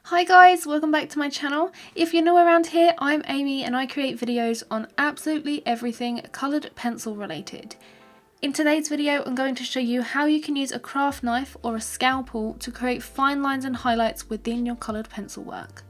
Hi guys, welcome back to my channel. If you're new around here, I'm Amy and I create videos on absolutely everything coloured pencil related. In today's video, I'm going to show you how you can use a craft knife or a scalpel to create fine lines and highlights within your coloured pencil work.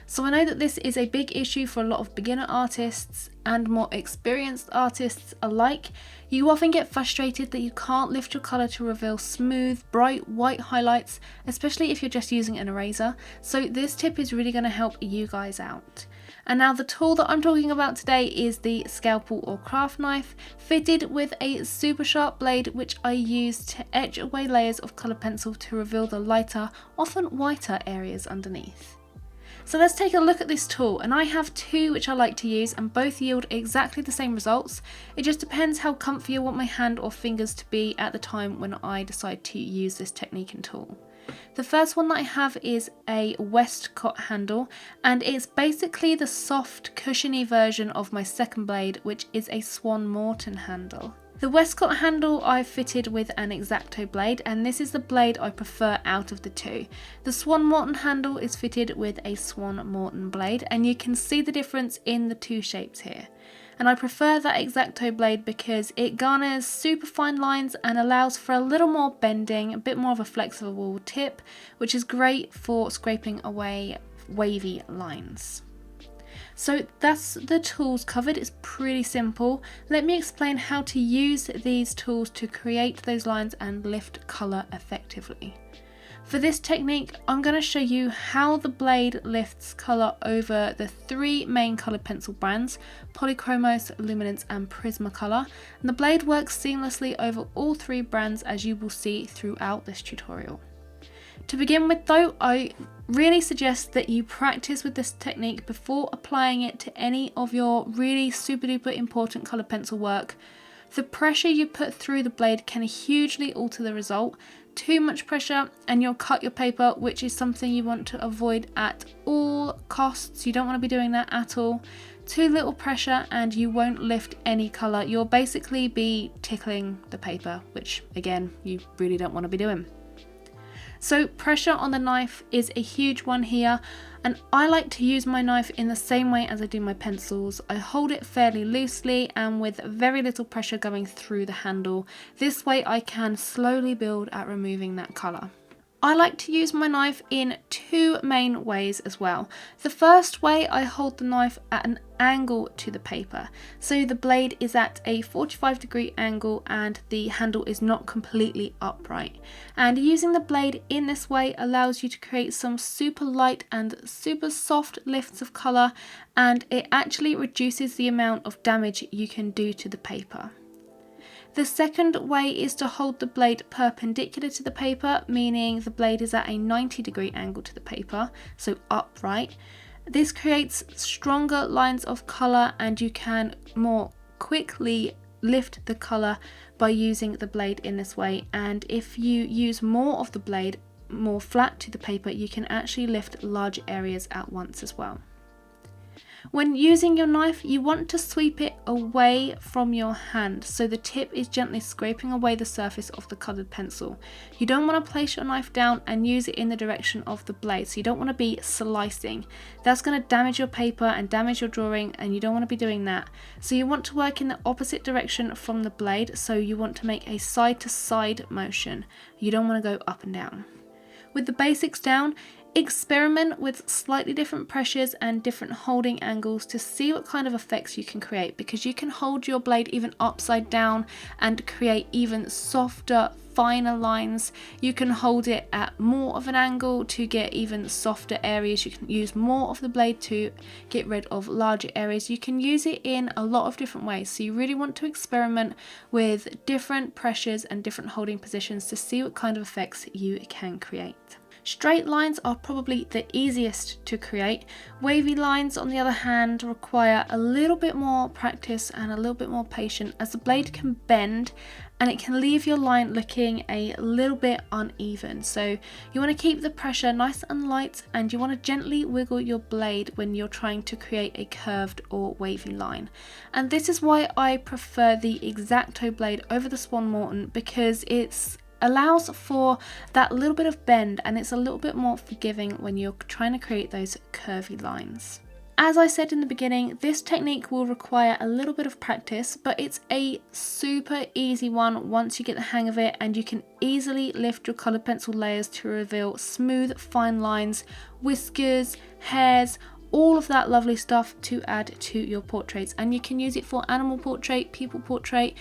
So I know that this is a big issue for a lot of beginner artists and more experienced artists alike. You often get frustrated that you can't lift your colour to reveal smooth, bright white highlights, especially if you're just using an eraser. So this tip is really going to help you guys out. And now the tool that I'm talking about today is the scalpel or craft knife, fitted with a super sharp blade which I use to etch away layers of coloured pencil to reveal the lighter, often whiter areas underneath. So let's take a look at this tool, and I have two which I like to use and both yield exactly the same results. It just depends how comfy I want my hand or fingers to be at the time when I decide to use this technique and tool. The first one that I have is a Westcott handle, and it's basically the soft cushiony version of my second blade, which is a Swan Morton handle. The Westcott handle I've fitted with an X-Acto blade, and this is the blade I prefer out of the two. The Swan Morton handle is fitted with a Swan Morton blade, and you can see the difference in the two shapes here. And I prefer that X-Acto blade because it garners super fine lines and allows for a little more bending, a bit more of a flexible tip, which is great for scraping away wavy lines. So that's the tools covered. It's pretty simple. Let me explain how to use these tools to create those lines and lift colour effectively. For this technique, I'm going to show you how the blade lifts colour over the three main coloured pencil brands, Polychromos, Luminance and Prismacolor, and the blade works seamlessly over all three brands, as you will see throughout this tutorial. To begin with though, I really suggest that you practice with this technique before applying it to any of your really super duper important coloured pencil work. The pressure you put through the blade can hugely alter the result. Too much pressure and you'll cut your paper, which is something you want to avoid at all costs. You don't want to be doing that at all. Too little pressure and you won't lift any colour. You'll basically be tickling the paper, which again, you really don't want to be doing. So pressure on the knife is a huge one here, and I like to use my knife in the same way as I do my pencils. I hold it fairly loosely and with very little pressure going through the handle. This way I can slowly build at removing that colour. I like to use my knife in two main ways as well. The first way, I hold the knife at an angle to the paper. So the blade is at a 45-degree angle and the handle is not completely upright. And using the blade in this way allows you to create some super light and super soft lifts of colour, and it actually reduces the amount of damage you can do to the paper. The second way is to hold the blade perpendicular to the paper, meaning the blade is at a 90-degree angle to the paper, so upright. This creates stronger lines of colour and you can more quickly lift the colour by using the blade in this way. And if you use more of the blade more flat to the paper, you can actually lift large areas at once as well. When using your knife, you want to sweep it away from your hand so the tip is gently scraping away the surface of the coloured pencil. You don't want to place your knife down and use it in the direction of the blade, so you don't want to be slicing. That's going to damage your paper and damage your drawing, and you don't want to be doing that. So you want to work in the opposite direction from the blade, so you want to make a side to side motion. You don't want to go up and down. With the basics down, experiment with slightly different pressures and different holding angles to see what kind of effects you can create, because you can hold your blade even upside down and create even softer, finer lines. You can hold it at more of an angle to get even softer areas. You can use more of the blade to get rid of larger areas. You can use it in a lot of different ways, so you really want to experiment with different pressures and different holding positions to see what kind of effects you can create. Straight lines are probably the easiest to create. Wavy lines, on the other hand, require a little bit more practice and a little bit more patience, as the blade can bend and it can leave your line looking a little bit uneven. So you want to keep the pressure nice and light, and you want to gently wiggle your blade when you're trying to create a curved or wavy line. And this is why I prefer the X-Acto blade over the Swan Morton, because it's allows for that little bit of bend, and it's a little bit more forgiving when you're trying to create those curvy lines. As I said in the beginning, this technique will require a little bit of practice, but it's a super easy one once you get the hang of it, and you can easily lift your coloured pencil layers to reveal smooth, fine lines, whiskers, hairs, all of that lovely stuff to add to your portraits. And you can use it for animal portrait, people portrait,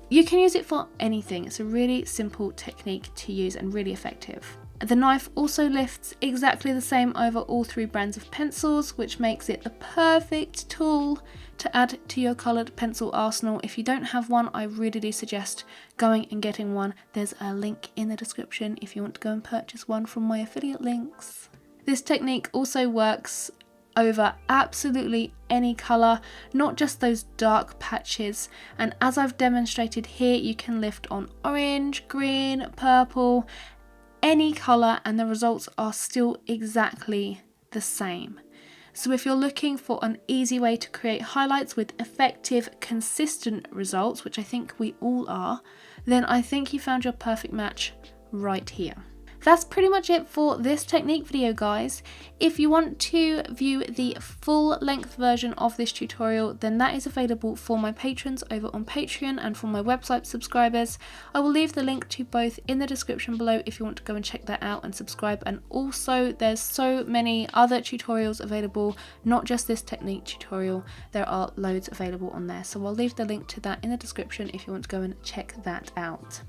you can use it for anything. It's a really simple technique to use and really effective. The knife also lifts exactly the same over all 3 brands of pencils, which makes it the perfect tool to add to your coloured pencil arsenal. If you don't have one, I really do suggest going and getting one. There's a link in the description if you want to go and purchase one from my affiliate links. This technique also works over absolutely any colour, not just those dark patches, and as I've demonstrated here, you can lift on orange, green, purple, any colour, and the results are still exactly the same. So if you're looking for an easy way to create highlights with effective, consistent results, which I think we all are, then I think you found your perfect match right here. That's pretty much it for this technique video, guys. If you want to view the full length version of this tutorial, then that is available for my patrons over on Patreon and for my website subscribers. I will leave the link to both in the description below if you want to go and check that out and subscribe. And also there's so many other tutorials available, not just this technique tutorial. There are loads available on there. So I'll leave the link to that in the description if you want to go and check that out.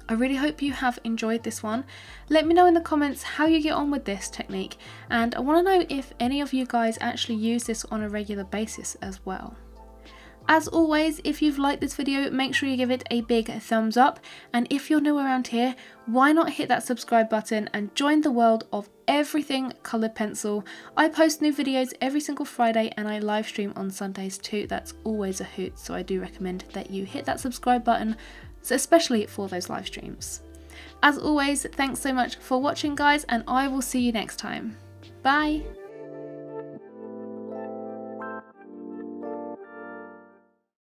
I really hope you have enjoyed this one. Let me know in the comments how you get on with this technique, and I want to know if any of you guys actually use this on a regular basis as well. As always, if you've liked this video, make sure you give it a big thumbs up, and if you're new around here, why not hit that subscribe button and join the world of everything coloured pencil. I post new videos every single Friday and I live stream on Sundays too. That's always a hoot, so I do recommend that you hit that subscribe button, so especially for those live streams. As always, thanks so much for watching, guys, and I will see you next time. Bye!